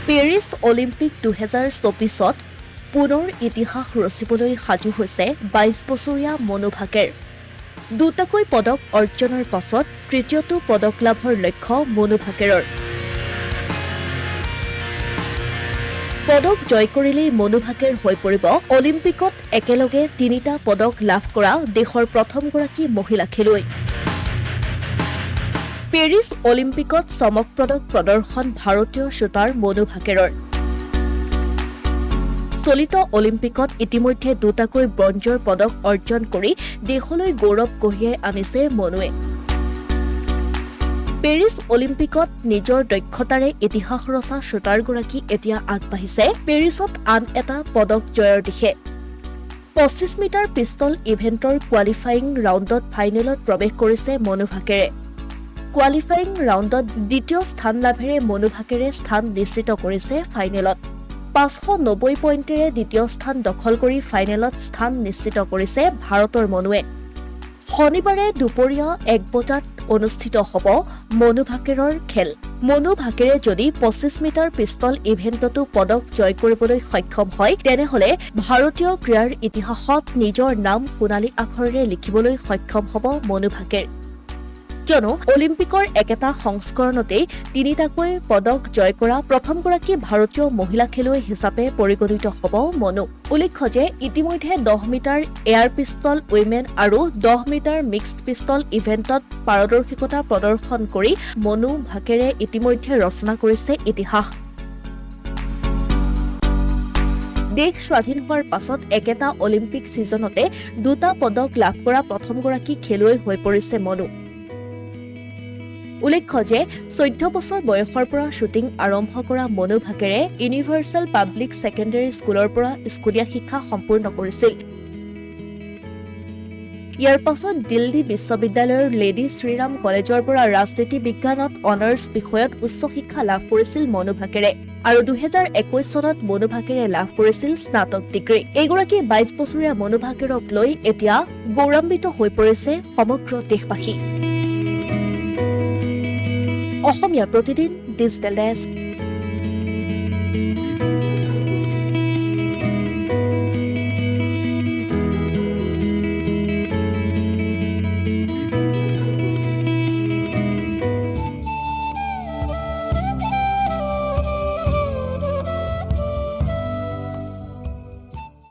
Paris Olympic 2024ত পুনৰ ইতিহাস ৰচিবলৈ সাজু হৈছে 22 বছৰীয়া মনু ভাকেৰ। দুটাকৈ পদক অৰ্জনৰ পাছত তৃতীয়টো পদক লাভৰ লক্ষ্য মনু ভাকেৰৰ। পদক জয় কৰিলেই মনু ভাকেৰ হৈ পৰিব অলিম্পিকত একেলগে 3টা পদক লাভ কৰা দেশৰ প্ৰথমগৰাকী মহিলা খেলুৱৈ। পেৰিছ অলিম্পিকত চমকপ্ৰদ প্ৰদৰ্শন ভাৰতীয় শ্বুটাৰ মনু ভাকেৰৰ। চলিত অলিম্পিকত ইতিমধ্যে দুটাকৈ ব্ৰঞ্জৰ পদক অৰ্জন কৰি দেশলৈ গৌৰৱ কঢ়িয়াই আনিছে মনুৱে। পেৰিছ অলিম্পিকত নিজৰ দক্ষতাৰে ইতিহাস ৰচা শ্বুটাৰগৰাকী এতিয়া আগবাঢ়িছে পেৰিছত আন এটা পদক জয়ৰ দিশে। 25 মিটাৰ পিষ্টল ইভেণ্টৰ কোৱালিফাইং ৰাউণ্ডত ফাইনেলত প্ৰৱেশ কৰিছে মনু ভাকেৰে। কোৱালিফাইং ৰাউণ্ডত দ্বিতীয় স্থান লাভেৰে মনু ভাকেৰে স্থান নিশ্চিত কৰিছে ফাইনেলত। 590 পইণ্টেৰে দ্বিতীয় স্থান দখল কৰি ফাইনেলত স্থান নিশ্চিত কৰিছে ভাৰতৰ মনুৱে। শনিবাৰে দুপৰীয়া 1 বজাত অনুষ্ঠিত হ'ব মনু ভাকেৰৰ খেল। মনু ভাকেৰে যদি 25 মিটাৰ পিষ্টল ইভেণ্টতো পদক জয় কৰিবলৈ সক্ষম হয় তেনেহলে ভাৰতীয় ক্ৰীড়াৰ ইতিহাসত নিজৰ নাম সোণালী আখৰেৰে লিখিবলৈ সক্ষম হ'ব মনু ভাকেৰ। কিয়নো অলিম্পিকৰ একেটা সংস্কৰণতেই 3টাকৈ পদক জয় কৰা প্ৰথমগৰাকী ভাৰতীয় মহিলা খেলুৱৈ হিচাপে পৰিগণিত হ'ব মনু। উল্লেখ্য যে ইতিমধ্যে 10 মিটাৰ এয়াৰ পিষ্টল উইমেন আৰু 10 মিটাৰ মিক্সড পিষ্টল ইভেণ্টত পাৰদৰ্শিতা প্ৰদৰ্শন কৰি মনু ভাকেৰে ইতিমধ্যে ৰচনা কৰিছে ইতিহাস। দেশ স্বাধীন হোৱাৰ পাছত একেটা অলিম্পিক ছিজনতে 2টা পদক লাভ কৰা প্ৰথমগৰাকী খেলুৱৈ হৈ পৰিছে মনু। উল্লেখ্য যে 14 বছৰ বয়সৰ পৰা শ্বুটিং আৰম্ভ কৰা মনু ভাকেৰে ইউনিভাৰ্চেল পাব্লিক ছেকেণ্ডেৰী স্কুলৰ পৰা স্কুলীয়া শিক্ষা সম্পূৰ্ণ কৰিছিল। ইয়াৰ পাছত দিল্লী বিশ্ববিদ্যালয়ৰ লেডী শ্ৰীৰাম কলেজৰ পৰা ৰাজনীতি বিজ্ঞানত অনাৰ্ছ বিষয়ত উচ্চ শিক্ষা লাভ কৰিছিল মনু ভাকেৰে আৰু 2021 চনত মনু ভাকেৰে লাভ কৰিছিল স্নাতক ডিগ্ৰী। এইগৰাকী 22 বছৰীয়া মনু ভাকেৰক লৈ এতিয়া গৌৰৱান্বিত হৈ পৰিছে সমগ্ৰ দেশবাসী। Asomiya Pratidin digital desk.